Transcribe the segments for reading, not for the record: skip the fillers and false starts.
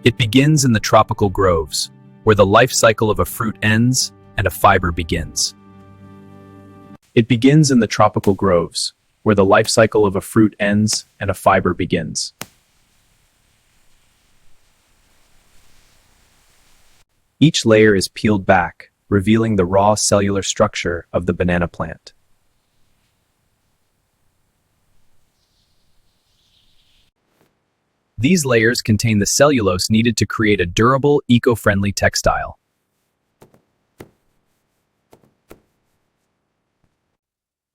It begins in the tropical groves, where the life cycle of a fruit ends and a fiber begins. It begins in the tropical groves, where the life cycle of a fruit ends and a fiber begins. Each layer is peeled back, revealing the raw cellular structure of the banana plant. These layers contain the cellulose needed to create a durable, eco-friendly textile.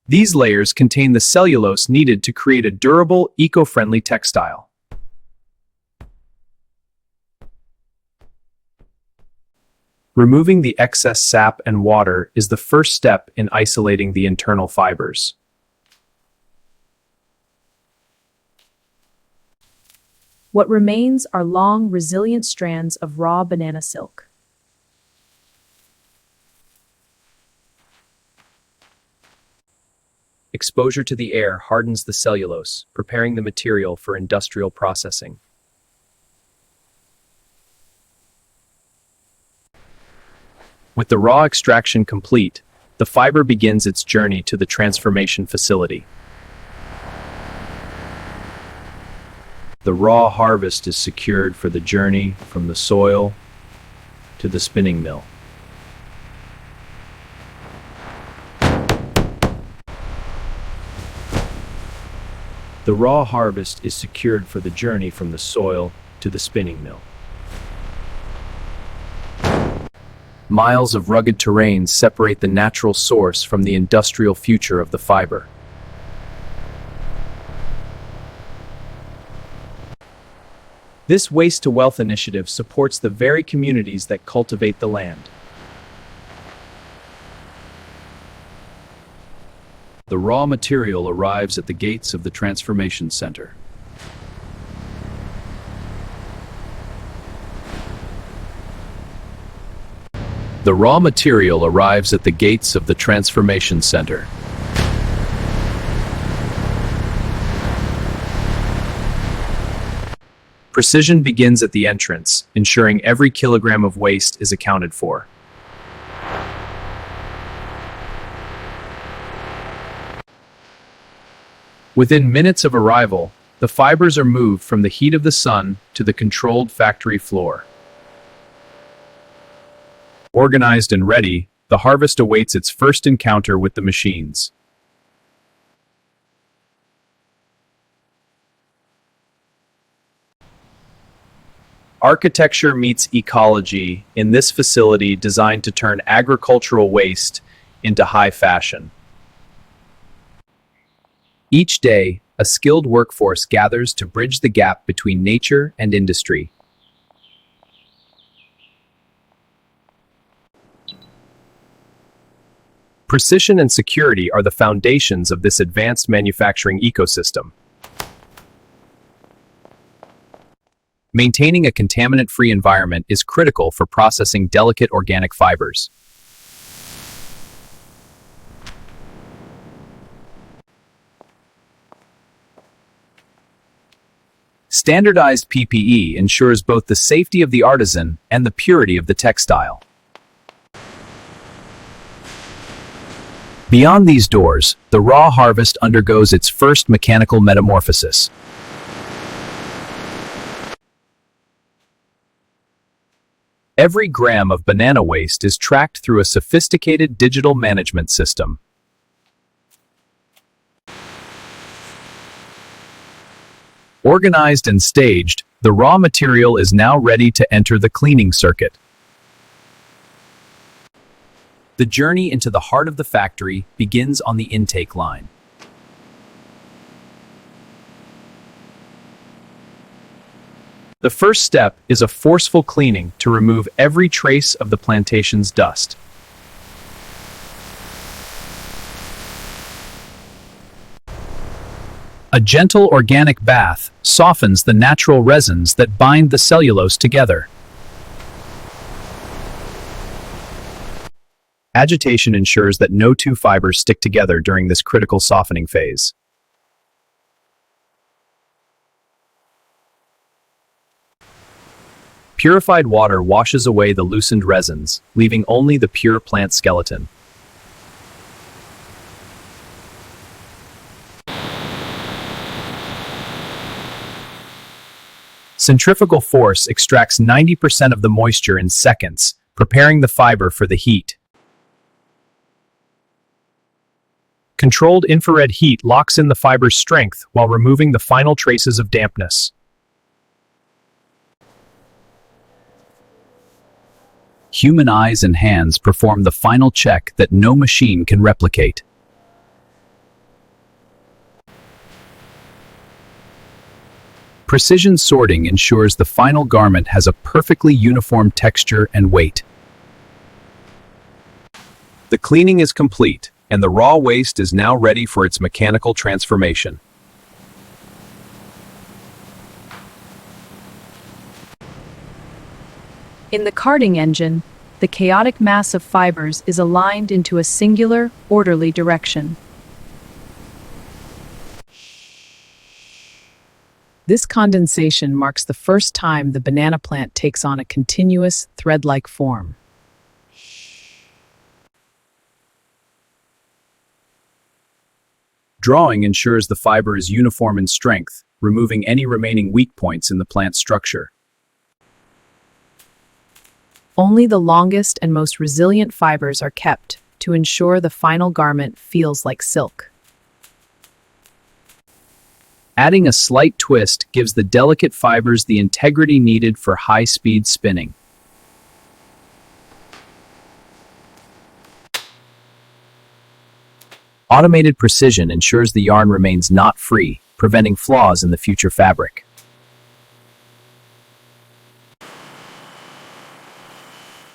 These layers contain the cellulose needed to create a durable, eco-friendly textile. Removing the excess sap and water is the first step in isolating the internal fibers. What remains are long, resilient strands of raw banana silk. Exposure to the air hardens the cellulose, preparing the material for industrial processing. With the raw extraction complete, the fiber begins its journey to the transformation facility. The raw harvest is secured for the journey from the soil to the spinning mill. The raw harvest is secured for the journey from the soil to the spinning mill. Miles of rugged terrain separate the natural source from the industrial future of the fiber. This waste-to-wealth initiative supports the very communities that cultivate the land. The raw material arrives at the gates of the transformation center. The raw material arrives at the gates of the transformation center. Precision begins at the entrance, ensuring every kilogram of waste is accounted for. Within minutes of arrival, the fibers are moved from the heat of the sun to the controlled factory floor. Organized and ready, the harvest awaits its first encounter with the machines. Architecture meets ecology in this facility designed to turn agricultural waste into high fashion. Each day, a skilled workforce gathers to bridge the gap between nature and industry. Precision and security are the foundations of this advanced manufacturing ecosystem. Maintaining a contaminant-free environment is critical for processing delicate organic fibers. Standardized PPE ensures both the safety of the artisan and the purity of the textile. Beyond these doors, the raw harvest undergoes its first mechanical metamorphosis. Every gram of banana waste is tracked through a sophisticated digital management system. Organized and staged, the raw material is now ready to enter the cleaning circuit. The journey into the heart of the factory begins on the intake line. The first step is a forceful cleaning to remove every trace of the plantation's dust. A gentle organic bath softens the natural resins that bind the cellulose together. Agitation ensures that no two fibers stick together during this critical softening phase. Purified water washes away the loosened resins, leaving only the pure plant skeleton. Centrifugal force extracts 90% of the moisture in seconds, preparing the fiber for the heat. Controlled infrared heat locks in the fiber's strength while removing the final traces of dampness. Human eyes and hands perform the final check that no machine can replicate. Precision sorting ensures the final garment has a perfectly uniform texture and weight. The cleaning is complete, and the raw waste is now ready for its mechanical transformation. In the carding engine, the chaotic mass of fibers is aligned into a singular, orderly direction. This condensation marks the first time the banana plant takes on a continuous, thread-like form. Drawing ensures the fiber is uniform in strength, removing any remaining weak points in the plant structure. Only the longest and most resilient fibers are kept to ensure the final garment feels like silk. Adding a slight twist gives the delicate fibers the integrity needed for high-speed spinning. Automated precision ensures the yarn remains knot-free, preventing flaws in the future fabric.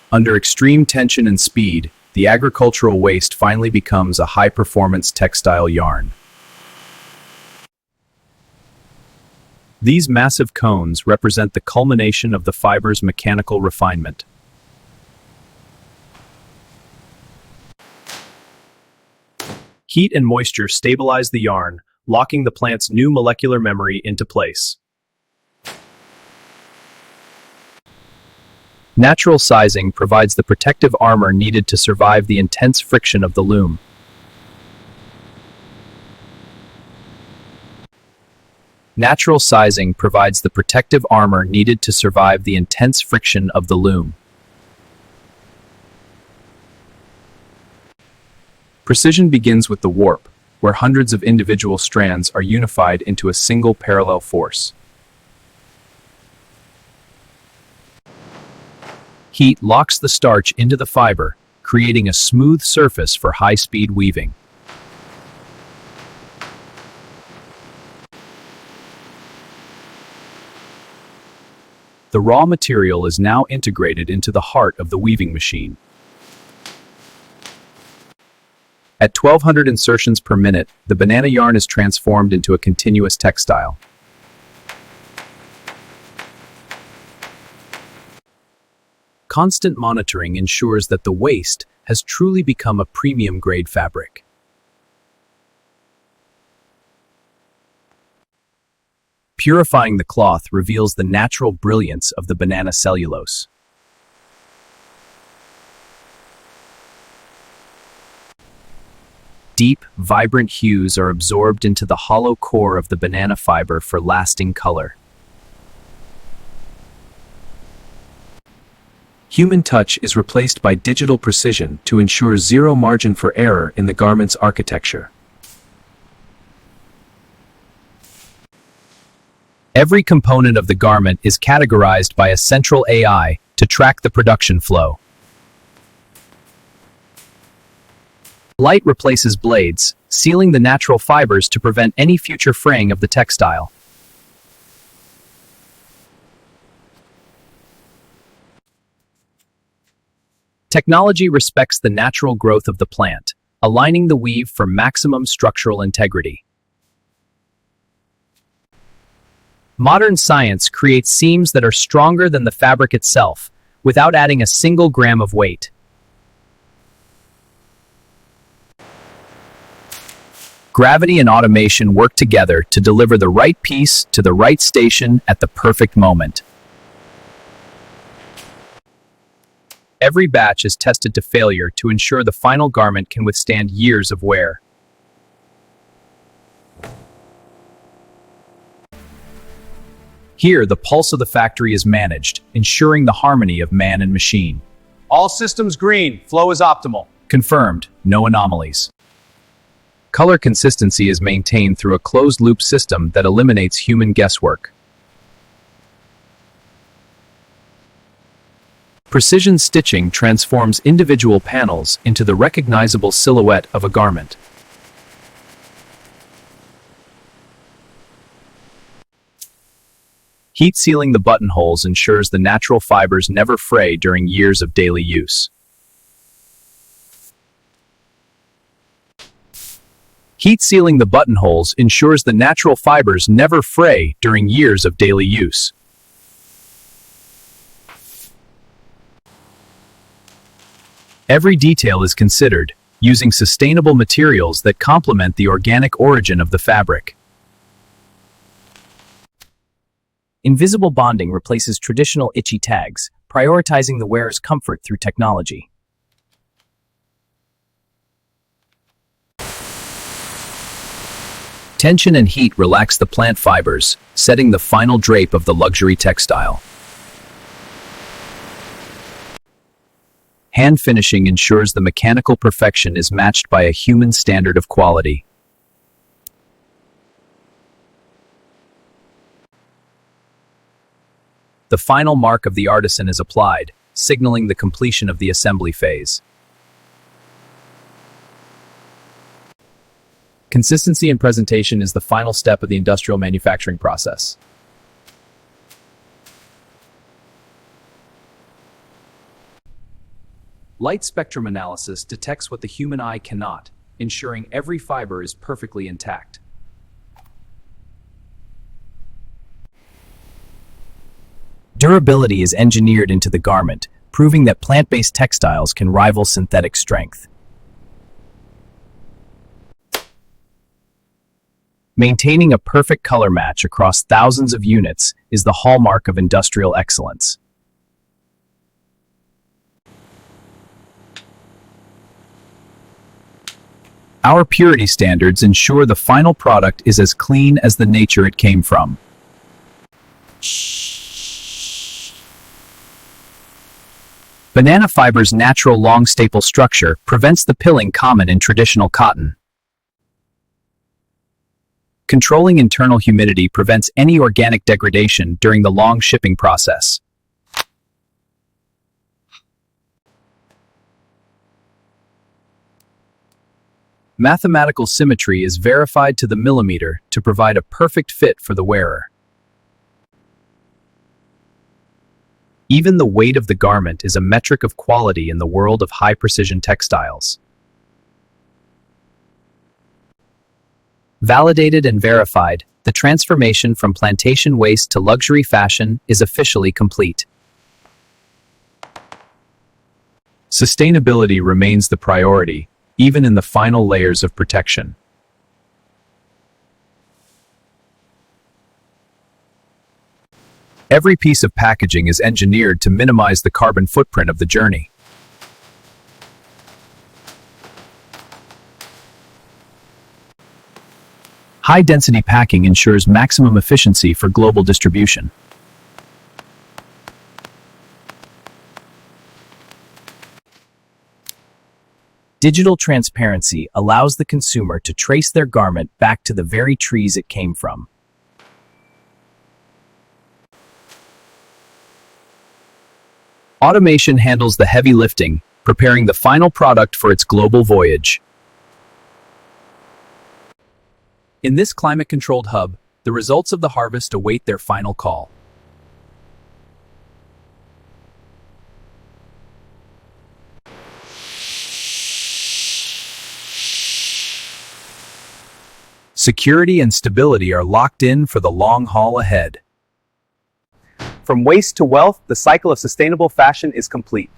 Under extreme tension and speed, the agricultural waste finally becomes a high-performance textile yarn. These massive cones represent the culmination of the fiber's mechanical refinement. Heat and moisture stabilize the yarn, locking the plant's new molecular memory into place. Natural sizing provides the protective armor needed to survive the intense friction of the loom. Natural sizing provides the protective armor needed to survive the intense friction of the loom. Precision begins with the warp, where hundreds of individual strands are unified into a single parallel force. Heat locks the starch into the fiber, creating a smooth surface for high-speed weaving. The raw material is now integrated into the heart of the weaving machine. At 1200 insertions per minute, the banana yarn is transformed into a continuous textile. Constant monitoring ensures that the waste has truly become a premium-grade fabric. Purifying the cloth reveals the natural brilliance of the banana cellulose. Deep, vibrant hues are absorbed into the hollow core of the banana fiber for lasting color. Human touch is replaced by digital precision to ensure zero margin for error in the garment's architecture. Every component of the garment is categorized by a central AI to track the production flow. Light replaces blades, sealing the natural fibers to prevent any future fraying of the textile. Technology respects the natural growth of the plant, aligning the weave for maximum structural integrity. Modern science creates seams that are stronger than the fabric itself, without adding a single gram of weight. Gravity and automation work together to deliver the right piece to the right station at the perfect moment. Every batch is tested to failure to ensure the final garment can withstand years of wear. Here, the pulse of the factory is managed, ensuring the harmony of man and machine. All systems green. Flow is optimal. Confirmed, no anomalies. Color consistency is maintained through a closed-loop system that eliminates human guesswork. Precision stitching transforms individual panels into the recognizable silhouette of a garment. Heat sealing the buttonholes ensures the natural fibers never fray during years of daily use. Heat sealing the buttonholes ensures the natural fibers never fray during years of daily use. Every detail is considered, using sustainable materials that complement the organic origin of the fabric. Invisible bonding replaces traditional itchy tags, prioritizing the wearer's comfort through technology. Tension and heat relax the plant fibers, setting the final drape of the luxury textile. Hand finishing ensures the mechanical perfection is matched by a human standard of quality. The final mark of the artisan is applied, signaling the completion of the assembly phase. Consistency and presentation is the final step of the industrial manufacturing process. Light spectrum analysis detects what the human eye cannot, ensuring every fiber is perfectly intact. Durability is engineered into the garment, proving that plant-based textiles can rival synthetic strength. Maintaining a perfect color match across thousands of units is the hallmark of industrial excellence. Our purity standards ensure the final product is as clean as the nature it came from. Banana fiber's natural long staple structure prevents the pilling common in traditional cotton. Controlling internal humidity prevents any organic degradation during the long shipping process. Mathematical symmetry is verified to the millimeter to provide a perfect fit for the wearer. Even the weight of the garment is a metric of quality in the world of high-precision textiles. Validated and verified, the transformation from plantation waste to luxury fashion is officially complete. Sustainability remains the priority, even in the final layers of protection. Every piece of packaging is engineered to minimize the carbon footprint of the journey. High-density packing ensures maximum efficiency for global distribution. Digital transparency allows the consumer to trace their garment back to the very trees it came from. Automation handles the heavy lifting, preparing the final product for its global voyage. In this climate-controlled hub, the results of the harvest await their final call. Security and stability are locked in for the long haul ahead. From waste to wealth, the cycle of sustainable fashion is complete.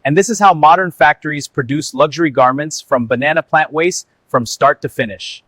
And this is how modern factories produce luxury garments from banana plant waste from start to finish.